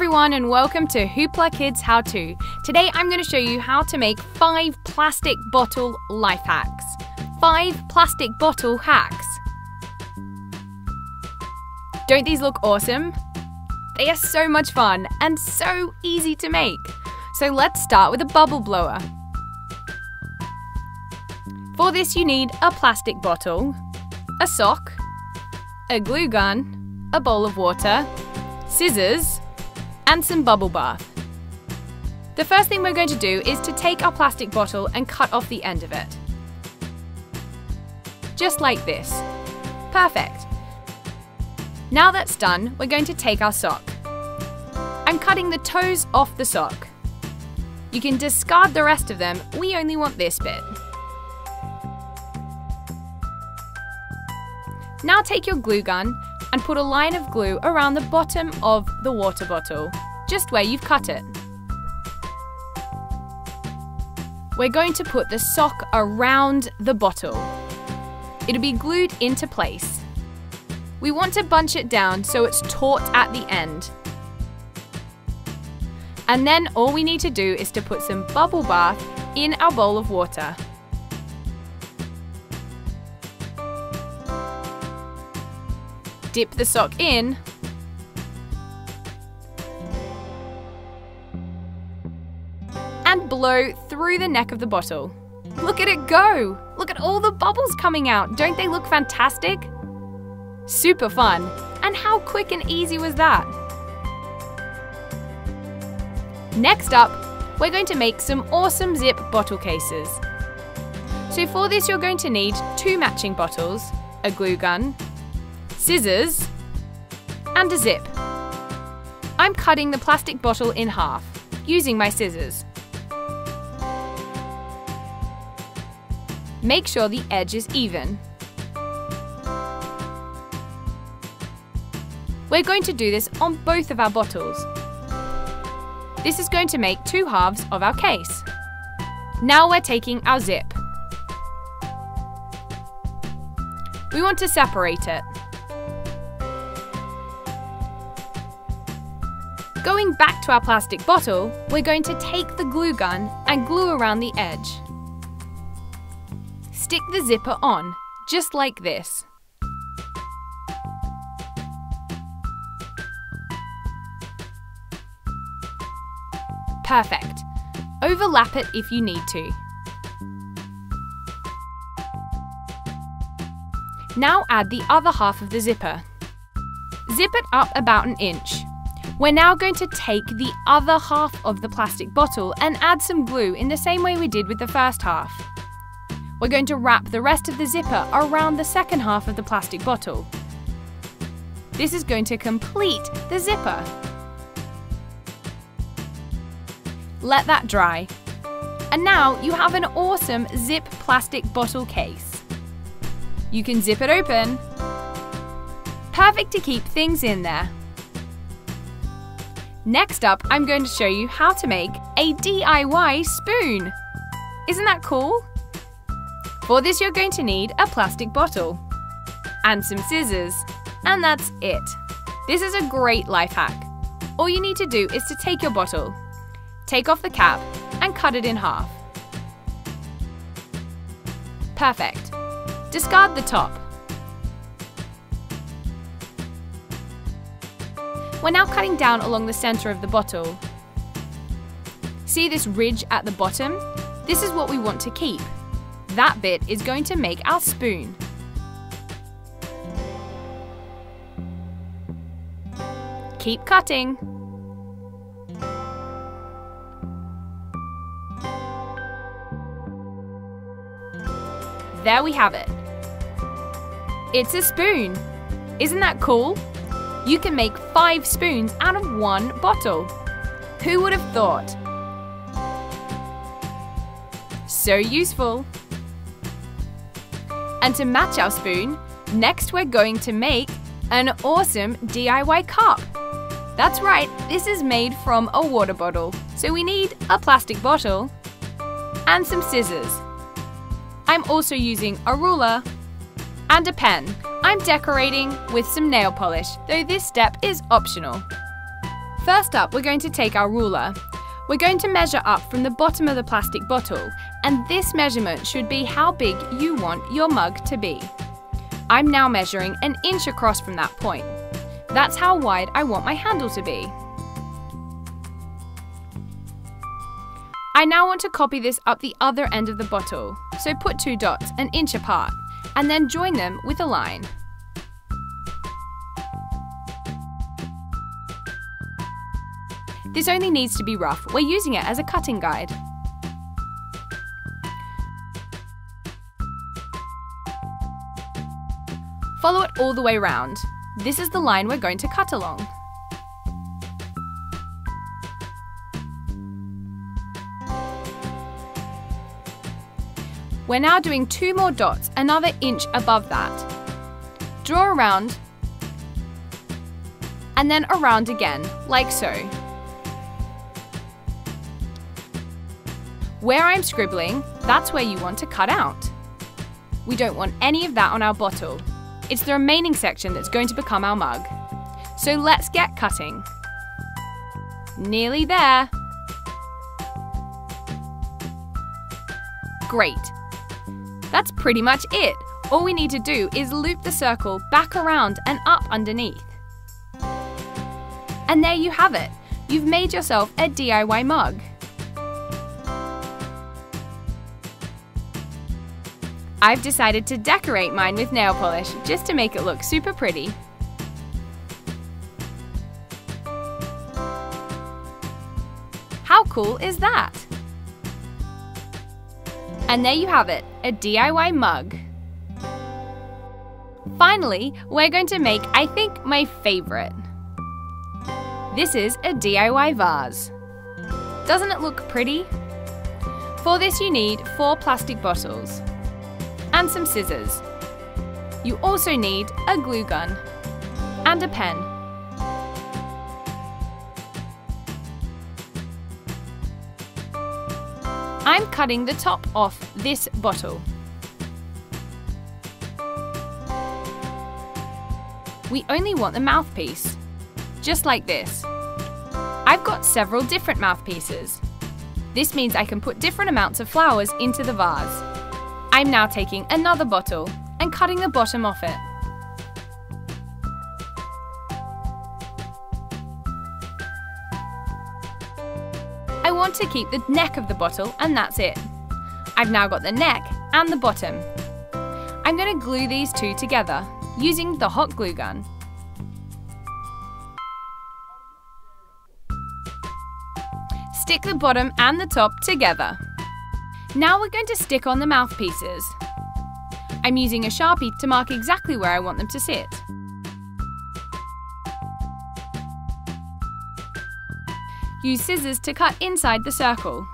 everyone and welcome to HooplaKidz How To. Today I'm going to show you how to make 5 plastic bottle life hacks. 5 plastic bottle hacks. Don't these look awesome? They are so much fun and so easy to make. So let's start with a bubble blower. For this you need a plastic bottle, a sock, a glue gun, a bowl of water, scissors, and some bubble bath. The first thing we're going to do is to take our plastic bottle and cut off the end of it. Just like this. Perfect. Now that's done, we're going to take our sock. I'm cutting the toes off the sock. You can discard the rest of them, we only want this bit. Now take your glue gun and put a line of glue around the bottom of the water bottle, just where you've cut it. We're going to put the sock around the bottle. It'll be glued into place. We want to bunch it down so it's taut at the end. And then all we need to do is to put some bubble bath in our bowl of water. Dip the sock in and blow through the neck of the bottle. Look at it go! Look at all the bubbles coming out! Don't they look fantastic? Super fun! And how quick and easy was that? Next up, we're going to make some awesome zip bottle cases. So for this you're going to need 2 matching bottles, a glue gun, scissors, and a zip. I'm cutting the plastic bottle in half, using my scissors. Make sure the edge is even. We're going to do this on both of our bottles. This is going to make 2 halves of our case. Now we're taking our zip. We want to separate it. Going back to our plastic bottle, we're going to take the glue gun and glue around the edge. Stick the zipper on, just like this. Perfect. Overlap it if you need to. Now add the other half of the zipper. Zip it up about 1 inch. We're now going to take the other half of the plastic bottle and add some glue in the same way we did with the first half. We're going to wrap the rest of the zipper around the second half of the plastic bottle. This is going to complete the zipper. Let that dry. And now you have an awesome zip plastic bottle case. You can zip it open. Perfect to keep things in there. Next up, I'm going to show you how to make a DIY spoon. Isn't that cool? For this you're going to need a plastic bottle and some scissors, and that's it. This is a great life hack. All you need to do is to take your bottle, take off the cap and cut it in half. Perfect. Discard the top. We're now cutting down along the center of the bottle. See this ridge at the bottom? This is what we want to keep. That bit is going to make our spoon. Keep cutting. There we have it. It's a spoon. Isn't that cool? You can make 5 spoons out of 1 bottle. Who would have thought? So useful. And to match our spoon, next we're going to make an awesome DIY cup. That's right, this is made from a water bottle. So we need a plastic bottle and some scissors. I'm also using a ruler and a pen. I'm decorating with some nail polish, though this step is optional. First up, we're going to take our ruler. We're going to measure up from the bottom of the plastic bottle, and this measurement should be how big you want your mug to be. I'm now measuring 1 inch across from that point. That's how wide I want my handle to be. I now want to copy this up the other end of the bottle, so put 2 dots 1 inch apart, and then join them with a line. This only needs to be rough, we're using it as a cutting guide. Follow it all the way round. This is the line we're going to cut along. We're now doing 2 more dots, another inch above that. Draw around, and then around again, like so. Where I'm scribbling, that's where you want to cut out. We don't want any of that on our bottle. It's the remaining section that's going to become our mug. So let's get cutting. Nearly there. Great. That's pretty much it. All we need to do is loop the circle back around and up underneath. And there you have it. You've made yourself a DIY mug. I've decided to decorate mine with nail polish just to make it look super pretty. How cool is that? And there you have it, a DIY mug. Finally, we're going to make, I think, my favorite. This is a DIY vase. Doesn't it look pretty? For this you need 4 plastic bottles and some scissors. You also need a glue gun and a pen. I'm cutting the top off this bottle. We only want the mouthpiece, just like this. I've got several different mouthpieces. This means I can put different amounts of flowers into the vase. I'm now taking another bottle and cutting the bottom off it. I want to keep the neck of the bottle, and that's it. I've now got the neck and the bottom. I'm going to glue these two together using the hot glue gun. Stick the bottom and the top together. Now we're going to stick on the mouthpieces. I'm using a Sharpie to mark exactly where I want them to sit. Use scissors to cut inside the circle.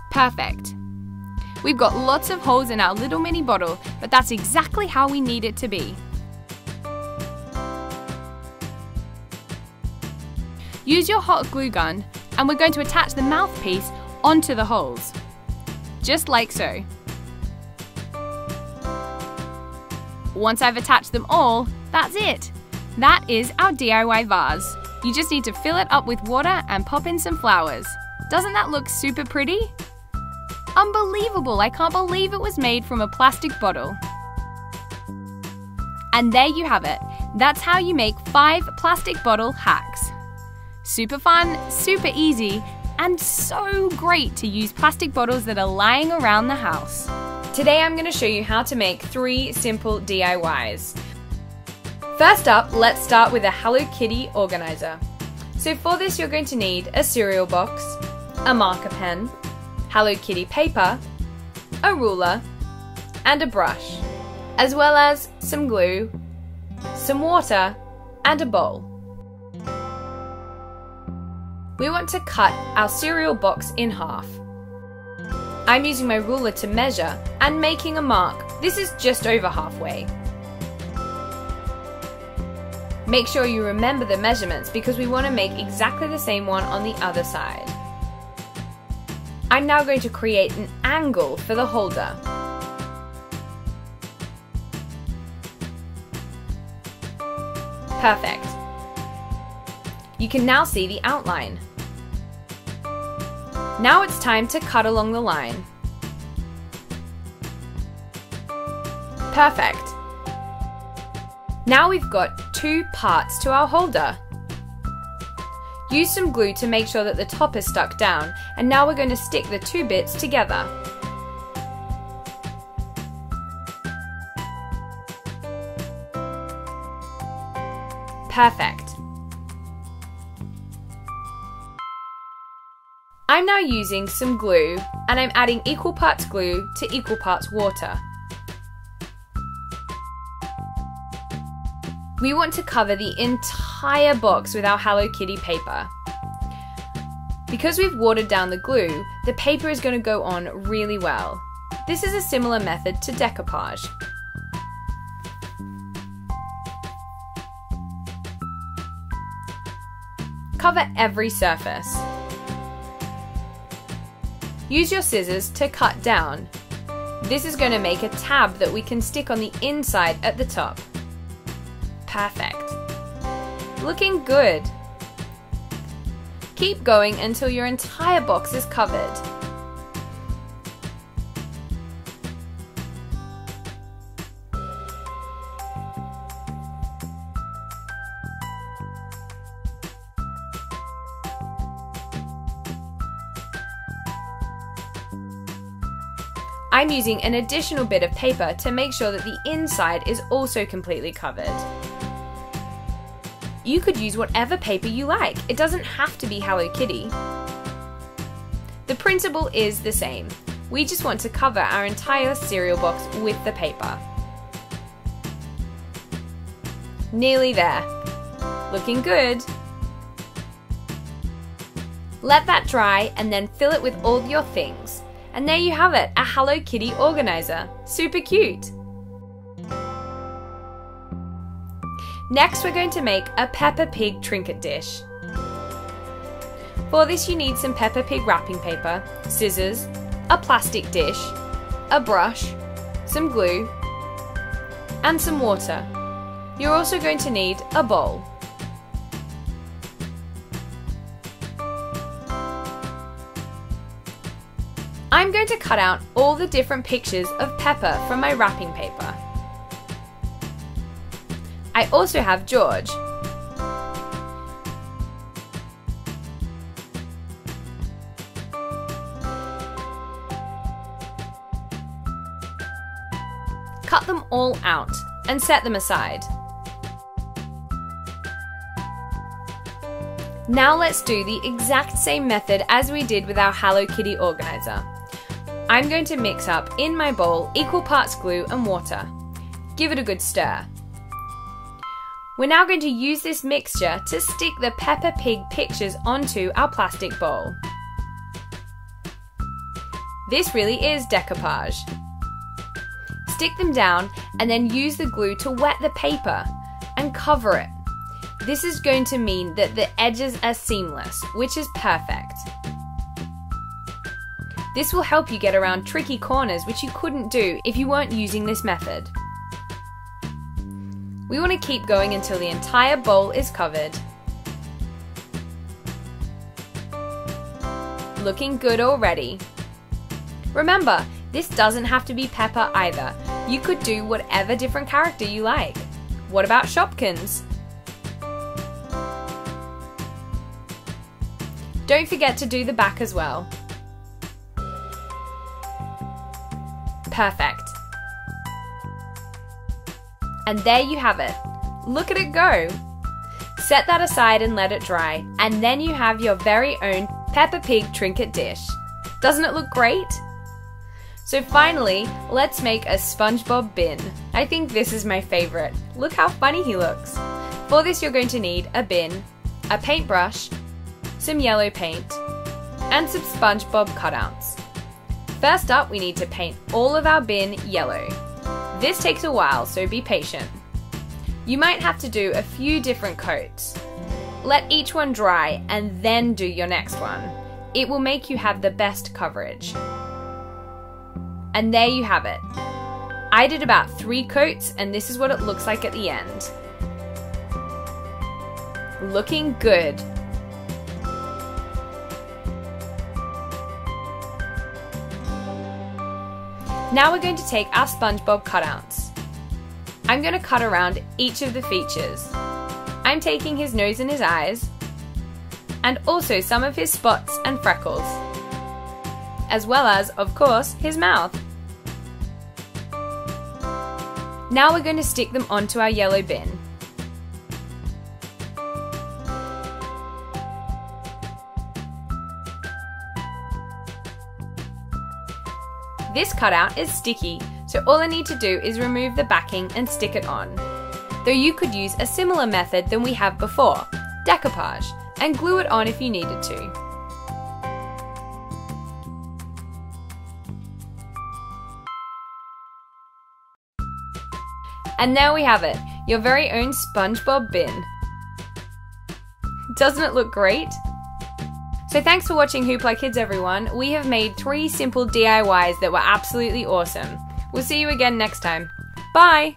Perfect. We've got lots of holes in our little mini bottle, but that's exactly how we need it to be. Use your hot glue gun, and we're going to attach the mouthpiece onto the holes, just like so. Once I've attached them all, that's it. That is our DIY vase. You just need to fill it up with water and pop in some flowers. Doesn't that look super pretty? Unbelievable, I can't believe it was made from a plastic bottle. And there you have it. That's how you make 5 plastic bottle hacks. Super fun, super easy, and so great to use plastic bottles that are lying around the house. Today I'm going to show you how to make 3 simple DIYs. First up, let's start with a Hello Kitty organizer. So for this you're going to need a cereal box, a marker pen, Hello Kitty paper, a ruler, and a brush, as well as some glue, some water, and a bowl. We want to cut our cereal box in half. I'm using my ruler to measure and making a mark. This is just over halfway. Make sure you remember the measurements because we want to make exactly the same one on the other side. I'm now going to create an angle for the holder. Perfect. You can now see the outline. Now it's time to cut along the line. Perfect. Now we've got two parts to our holder. Use some glue to make sure that the top is stuck down, and now we're going to stick the two bits together. Perfect. I'm now using some glue, and I'm adding equal parts glue to equal parts water. We want to cover the entire box with our Hello Kitty paper. Because we've watered down the glue, the paper is going to go on really well. This is a similar method to decoupage. Cover every surface. Use your scissors to cut down. This is going to make a tab that we can stick on the inside at the top. Perfect. Looking good. Keep going until your entire box is covered. I'm using an additional bit of paper to make sure that the inside is also completely covered. You could use whatever paper you like. It doesn't have to be Hello Kitty. The principle is the same. We just want to cover our entire cereal box with the paper. Nearly there. Looking good. Let that dry and then fill it with all your things. And there you have it, a Hello Kitty organizer. Super cute! Next we're going to make a Peppa Pig trinket dish. For this you need some Peppa Pig wrapping paper, scissors, a plastic dish, a brush, some glue, and some water. You're also going to need a bowl. I'm going to cut out all the different pictures of Peppa from my wrapping paper. I also have George. Cut them all out and set them aside. Now let's do the exact same method as we did with our Hello Kitty organizer. I'm going to mix up in my bowl equal parts glue and water. Give it a good stir. We're now going to use this mixture to stick the Peppa Pig pictures onto our plastic bowl. This really is decoupage. Stick them down and then use the glue to wet the paper and cover it. This is going to mean that the edges are seamless, which is perfect. This will help you get around tricky corners which you couldn't do if you weren't using this method. We want to keep going until the entire bowl is covered. Looking good already. Remember, this doesn't have to be Peppa either. You could do whatever different character you like. What about Shopkins? Don't forget to do the back as well. Perfect. And there you have it. Look at it go. Set that aside and let it dry, and then you have your very own Peppa Pig trinket dish. Doesn't it look great? So finally, let's make a SpongeBob bin. I think this is my favorite. Look how funny he looks. For this you're going to need a bin, a paintbrush, some yellow paint, and some SpongeBob cutouts. First up, we need to paint all of our bin yellow. This takes a while, so be patient. You might have to do a few different coats. Let each one dry and then do your next one. It will make you have the best coverage. And there you have it. I did about 3 coats and this is what it looks like at the end. Looking good. Now we're going to take our SpongeBob cutouts. I'm going to cut around each of the features. I'm taking his nose and his eyes, and also some of his spots and freckles, as well as, of course, his mouth. Now we're going to stick them onto our yellow bin. This cutout is sticky, so all I need to do is remove the backing and stick it on. Though you could use a similar method than we have before, decoupage, and glue it on if you needed to. And there we have it, your very own SpongeBob bin. Doesn't it look great? So thanks for watching HooplaKidz everyone. We have made 3 simple DIYs that were absolutely awesome. We'll see you again next time. Bye!